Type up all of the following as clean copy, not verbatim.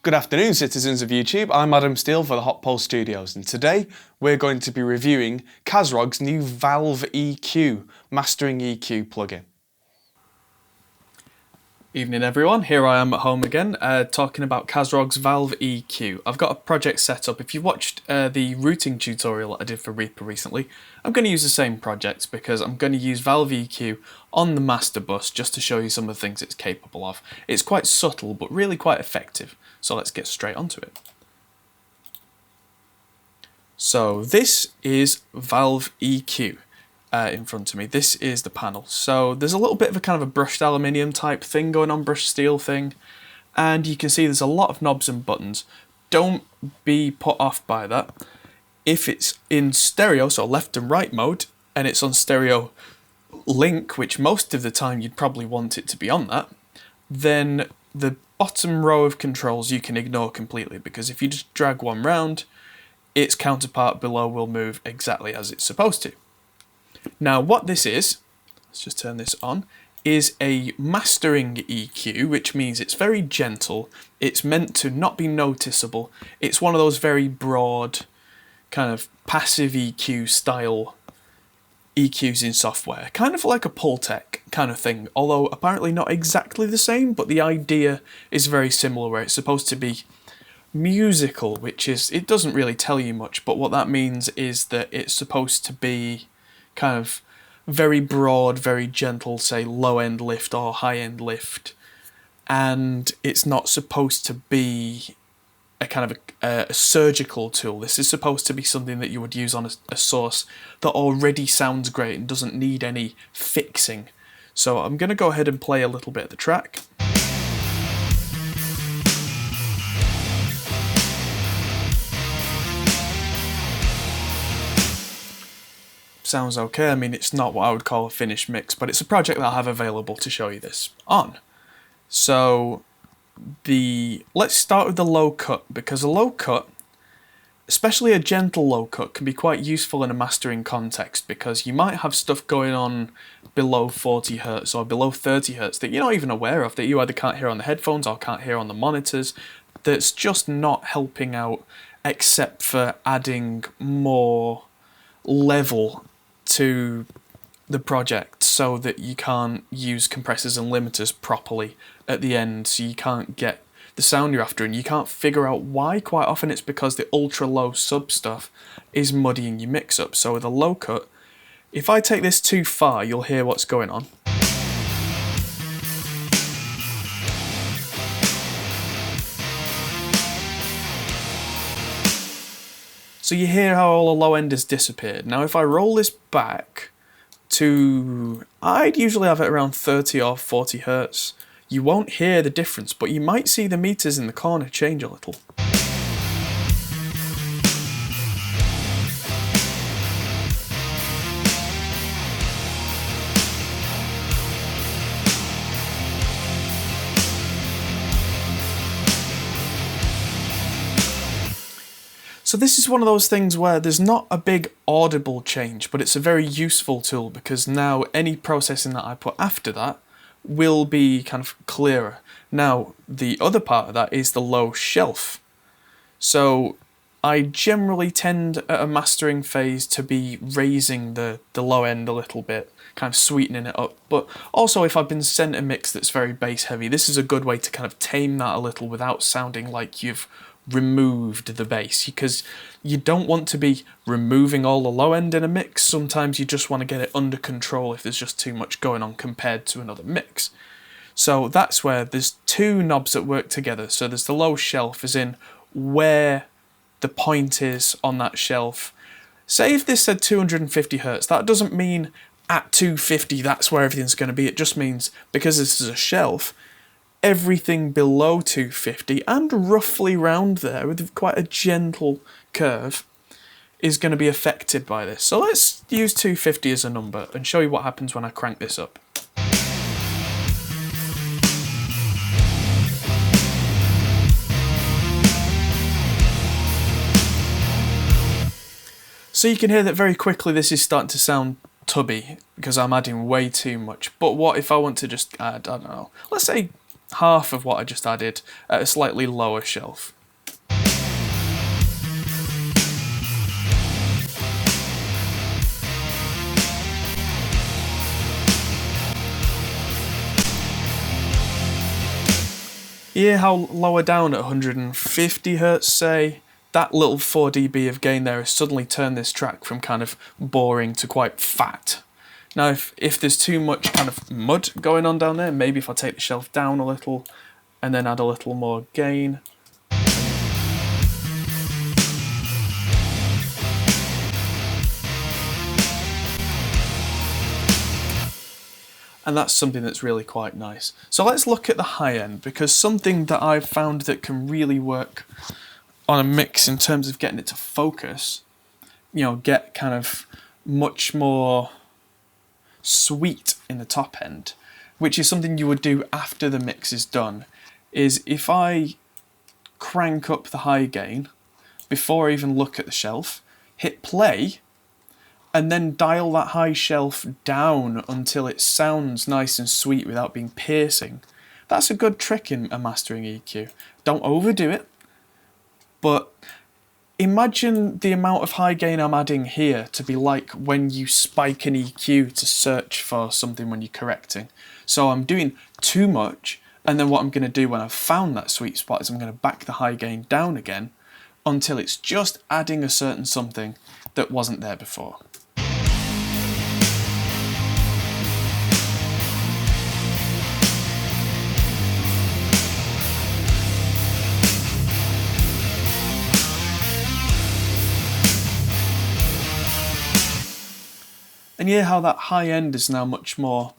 Good afternoon, citizens of YouTube. I'm Adam Steele for the Hot Pulse Studios, and today we're going to be reviewing Kazrog's new ValvEQ mastering EQ plugin. Evening everyone, here I am at home again talking about Kazrog's ValvEQ. I've got a project set up. If you watched the routing tutorial I did for Reaper recently, I'm going to use the same project because I'm going to use ValvEQ on the master bus just to show you some of the things it's capable of. It's quite subtle but really quite effective, so let's get straight onto it. So this is ValvEQ. In front of me. This is the panel. So there's a little bit of a kind of a brushed aluminium type thing going on, brushed steel thing, and you can see there's a lot of knobs and buttons. Don't be put off by that. If it's in stereo, so left and right mode, and it's on stereo link, which most of the time you'd probably want it to be on that, then the bottom row of controls you can ignore completely, because if you just drag one round, its counterpart below will move exactly as it's supposed to. Now what this is, let's just turn this on, is a mastering EQ, which means it's very gentle, it's meant to not be noticeable, it's one of those very broad, kind of passive EQ style EQs in software, kind of like a Pultec kind of thing, although apparently not exactly the same, but the idea is very similar, where it's supposed to be musical, which is, it doesn't really tell you much, but what that means is that it's supposed to be kind of very broad, very gentle, say low end lift or high end lift, and it's not supposed to be a kind of a surgical tool. This is supposed to be something that you would use on a source that already sounds great and doesn't need any fixing. So I'm going to go ahead and play a little bit of the track. Sounds okay. I mean, it's not what I would call a finished mix, but it's a project that I'll have available to show you this on. So let's start with the low cut, because a low cut, especially a gentle low cut, can be quite useful in a mastering context, because you might have stuff going on below 40 Hz or below 30 Hz that you're not even aware of, that you either can't hear on the headphones or can't hear on the monitors, that's just not helping out except for adding more level to the project so that you can't use compressors and limiters properly at the end, so you can't get the sound you're after, and you can't figure out why. Quite often it's because the ultra low sub stuff is muddying your mix up. So with a low cut, if I take this too far, you'll hear what's going on. So you hear how all the low end has disappeared. Now if I roll this back to, I'd usually have it around 30 or 40 Hz, you won't hear the difference, but you might see the meters in the corner change a little. So this is one of those things where there's not a big audible change, but it's a very useful tool, because now any processing that I put after that will be kind of clearer. Now the other part of that is the low shelf. So I generally tend at a mastering phase to be raising the low end a little bit, kind of sweetening it up, but also if I've been sent a mix that's very bass heavy, this is a good way to kind of tame that a little without sounding like you've removed the bass, because you don't want to be removing all the low end in a mix. Sometimes you just want to get it under control if there's just too much going on compared to another mix. So that's where there's two knobs that work together. So there's the low shelf, as in where the point is on that shelf. Say if this said 250 Hz, that doesn't mean at 250 that's where everything's going to be. It just means because this is a shelf, everything below 250 and roughly round there with quite a gentle curve is going to be affected by this. So let's use 250 as a number and show you what happens when I crank this up. So you can hear that very quickly this is starting to sound tubby because I'm adding way too much. But what if I want to just add, I don't know, let's say half of what I just added at a slightly lower shelf. Yeah, how lower down at 150 hertz, say, that little 4 dB of gain there has suddenly turned this track from kind of boring to quite fat. Now, if there's too much kind of mud going on down there, maybe if I take the shelf down a little and then add a little more gain. And that's something that's really quite nice. So let's look at the high end, because something that I've found that can really work on a mix in terms of getting it to focus, you know, get kind of much more sweet in the top end, which is something you would do after the mix is done, is if I crank up the high gain before I even look at the shelf, hit play, and then dial that high shelf down until it sounds nice and sweet without being piercing. That's a good trick in a mastering EQ. Don't overdo it, but imagine the amount of high gain I'm adding here to be like when you spike an EQ to search for something when you're correcting. So I'm doing too much, and then what I'm going to do when I've found that sweet spot is I'm going to back the high gain down again until it's just adding a certain something that wasn't there before. And you hear how that high end is now much more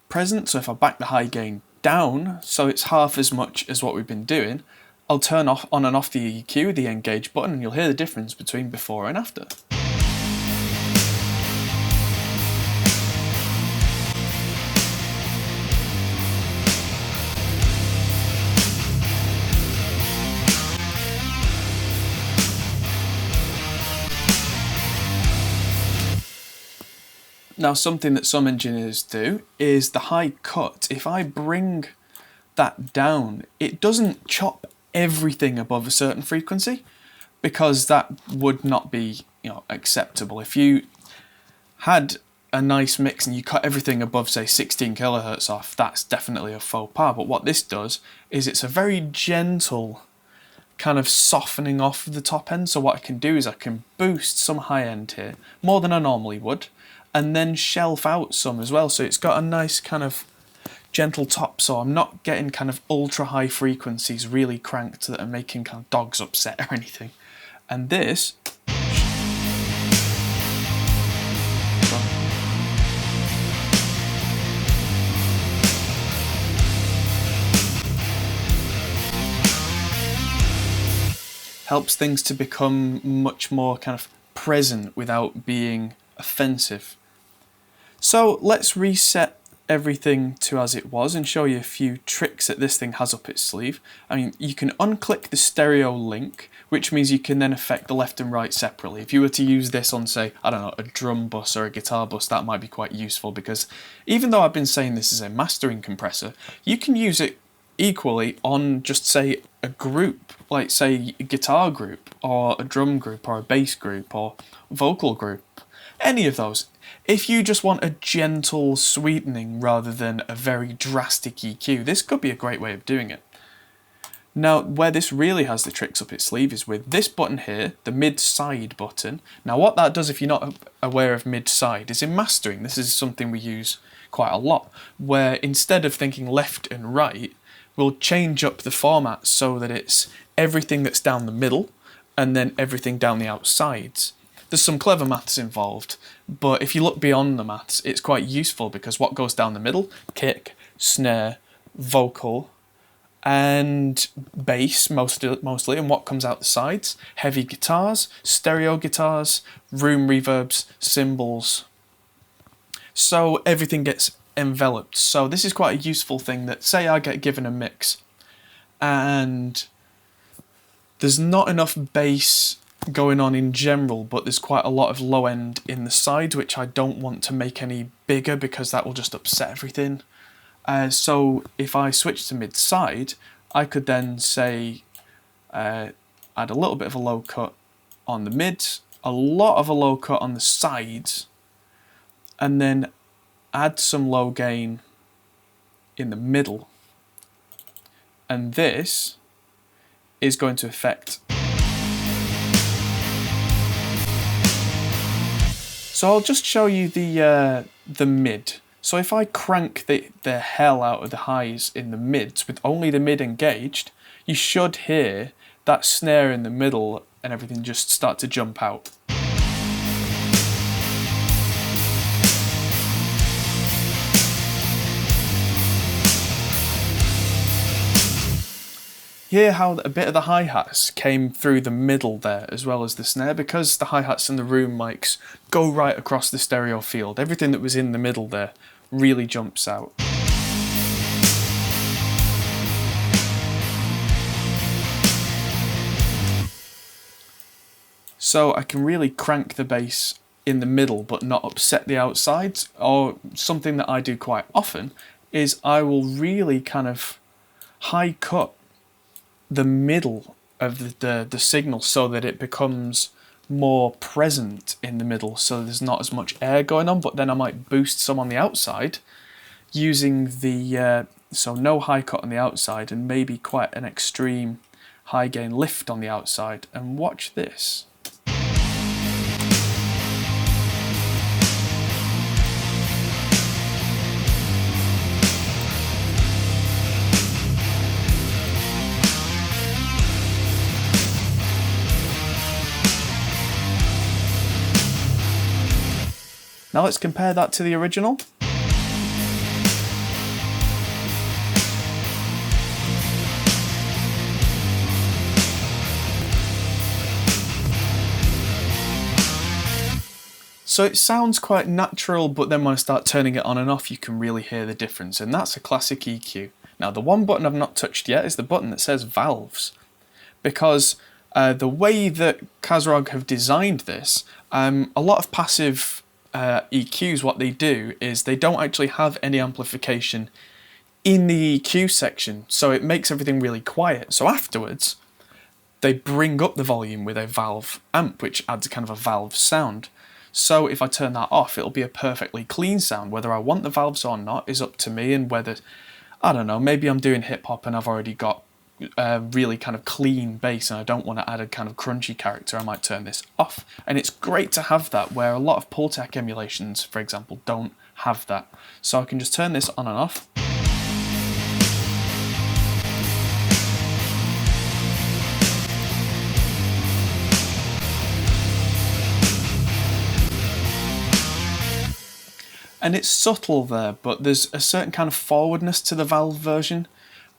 present. So if I back the high gain down, so it's half as much as what we've been doing, I'll turn off on and off the EQ, the engage button, and you'll hear the difference between before and after. Now, something that some engineers do is the high cut. If I bring that down, it doesn't chop everything above a certain frequency, because that would not be, you know, acceptable. If you had a nice mix and you cut everything above, say, 16 kilohertz off, that's definitely a faux pas. But what this does is it's a very gentle kind of softening off of the top end. So what I can do is I can boost some high end here, more than I normally would, and then shelf out some as well. So it's got a nice kind of gentle top, so I'm not getting kind of ultra high frequencies really cranked that are making kind of dogs upset or anything. And this helps things to become much more kind of present without being offensive. So let's reset everything to as it was and show you a few tricks that this thing has up its sleeve. I mean, you can unclick the stereo link, which means you can then affect the left and right separately. If you were to use this on, say, I don't know, a drum bus or a guitar bus, that might be quite useful, because even though I've been saying this is a mastering compressor, you can use it equally on just, say, a group, like, say, a guitar group or a drum group or a bass group or vocal group. Any of those. If you just want a gentle sweetening rather than a very drastic EQ, this could be a great way of doing it. Now, where this really has the tricks up its sleeve is with this button here, the mid-side button. Now, what that does, if you're not aware of mid-side, is in mastering, this is something we use quite a lot, where instead of thinking left and right, we'll change up the format so that it's everything that's down the middle and then everything down the outsides. There's some clever maths involved, but if you look beyond the maths, it's quite useful, because what goes down the middle, kick, snare, vocal, and bass mostly, and what comes out the sides, heavy guitars, stereo guitars, room reverbs, cymbals. So everything gets enveloped. So this is quite a useful thing that, say I get given a mix and there's not enough bass going on in general, but there's quite a lot of low end in the sides, which I don't want to make any bigger because that will just upset everything. So if I switch to mid-side, I could then say add a little bit of a low cut on the mids, a lot of a low cut on the sides, and then add some low gain in the middle. And this is going to affect. So I'll just show you the mid. So if I crank the hell out of the highs in the mids with only the mid engaged, you should hear that snare in the middle and everything just start to jump out. Hear how a bit of the hi-hats came through the middle there as well as the snare, because the hi-hats and the room mics go right across the stereo field. Everything that was in the middle there really jumps out. So I can really crank the bass in the middle but not upset the outsides. Or something that I do quite often is I will really kind of high cut the middle of the signal so that it becomes more present in the middle, so there's not as much air going on, but then I might boost some on the outside using the so no high cut on the outside and maybe quite an extreme high gain lift on the outside. And watch this. Now let's compare that to the original. So it sounds quite natural, but then when I start turning it on and off, you can really hear the difference, and that's a classic EQ. Now the one button I've not touched yet is the button that says valves, because the way that Kazrog have designed this, a lot of passive EQs, what they do is they don't actually have any amplification in the EQ section, so it makes everything really quiet. So afterwards, they bring up the volume with a valve amp, which adds a kind of a valve sound. So if I turn that off, it'll be a perfectly clean sound. Whether I want the valves or not is up to me, and whether, I don't know, maybe I'm doing hip hop and I've already got really kind of clean bass and I don't want to add a kind of crunchy character, I might turn this off. And it's great to have that, where a lot of Pultec emulations, for example, don't have that. So I can just turn this on and off. And it's subtle there, but there's a certain kind of forwardness to the valve version.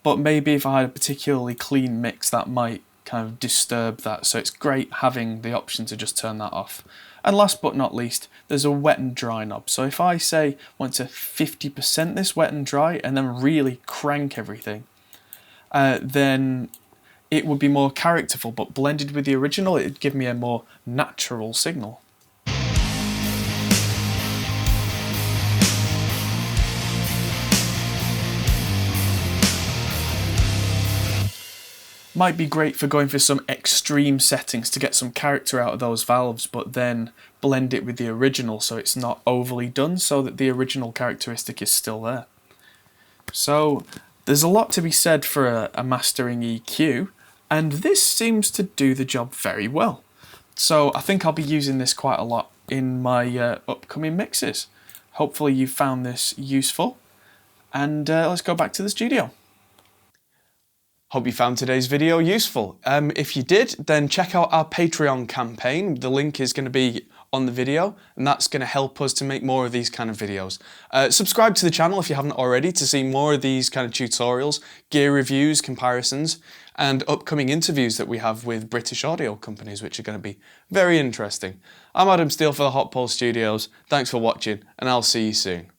But maybe if I had a particularly clean mix, that might kind of disturb that. So it's great having the option to just turn that off. And last but not least, there's a wet and dry knob. So if I say want to 50% this wet and dry and then really crank everything, then it would be more characterful, but blended with the original, it'd give me a more natural signal. Might be great for going for some extreme settings to get some character out of those valves, but then blend it with the original so it's not overly done, so that the original characteristic is still there. So there's a lot to be said for a mastering EQ, and this seems to do the job very well. So I think I'll be using this quite a lot in my upcoming mixes. Hopefully you found this useful, and let's go back to the studio. Hope you found today's video useful. If you did, then check out our Patreon campaign. The link is going to be on the video, and that's going to help us to make more of these kind of videos. Subscribe to the channel if you haven't already to see more of these kind of tutorials, gear reviews, comparisons, and upcoming interviews that we have with British audio companies, which are going to be very interesting. I'm Adam Steele for the Hot Pole Studios. Thanks for watching, and I'll see you soon.